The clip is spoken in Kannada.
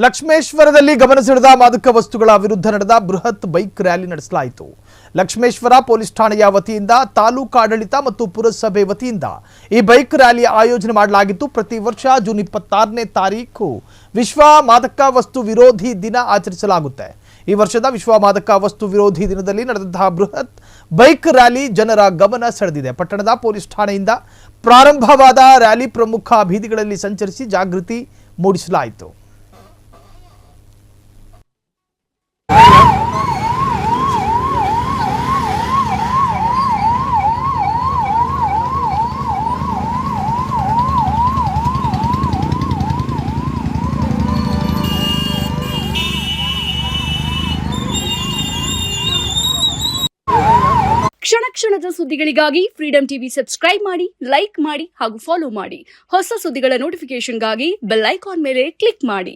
ಲಕ್ಷ್ಮೇಶ್ವರದಲ್ಲಿ ಗಮನ ಸೆಳೆದ ಮಾದಕ ವಸ್ತುಗಳ ವಿರುದ್ಧ ನಡೆದ ಬೃಹತ್ ಬೈಕ್ ರ್ಯಾಲಿ ನಡೆಸಲಾಯಿತು. ಲಕ್ಷ್ಮೇಶ್ವರ ಪೊಲೀಸ್ ಠಾಣೆಯ ವತಿಯಿಂದ ತಾಲೂಕು ಆಡಳಿತ ಮತ್ತು ಪುರಸಭೆ ವತಿಯಿಂದ ಈ ಬೈಕ್ ರ್ಯಾಲಿ ಆಯೋಜನೆ ಮಾಡಲಾಗಿತ್ತು. ಪ್ರತಿ ವರ್ಷ ಜೂನ್ 26ನೇ ತಾರೀಕು ವಿಶ್ವ ಮಾದಕ ವಸ್ತು ವಿರೋಧಿ ದಿನ ಆಚರಿಸಲಾಗುತ್ತೆ. ಈ ವರ್ಷದ ವಿಶ್ವ ಮಾದಕ ವಸ್ತು ವಿರೋಧಿ ದಿನದಲ್ಲಿ ನಡೆದಂತಹ ಬೃಹತ್ ಬೈಕ್ ರ್ಯಾಲಿ ಜನರ ಗಮನ ಸೆಳೆದಿದೆ. ಪಟ್ಟಣದ ಪೊಲೀಸ್ ಠಾಣೆಯಿಂದ ಪ್ರಾರಂಭವಾದ ರ್ಯಾಲಿ ಪ್ರಮುಖ ಬೀದಿಗಳಲ್ಲಿ ಸಂಚರಿಸಿ ಜಾಗೃತಿ ಮೂಡಿಸಲಾಯಿತು. ಕ್ಷಣ ಕ್ಷಣದ ಸುದ್ದಿಗಳಿಗಾಗಿ ಫ್ರೀಡಂ ಟಿವಿ ಸಬ್ಸ್ಕ್ರೈಬ್ ಮಾಡಿ, ಲೈಕ್ ಮಾಡಿ ಹಾಗೂ ಫಾಲೋ ಮಾಡಿ. ಹೊಸ ಸುದ್ದಿಗಳ ನೋಟಿಫಿಕೇಶನ್ಗಾಗಿ ಬೆಲ್ ಐಕಾನ್ ಮೇಲೆ ಕ್ಲಿಕ್ ಮಾಡಿ.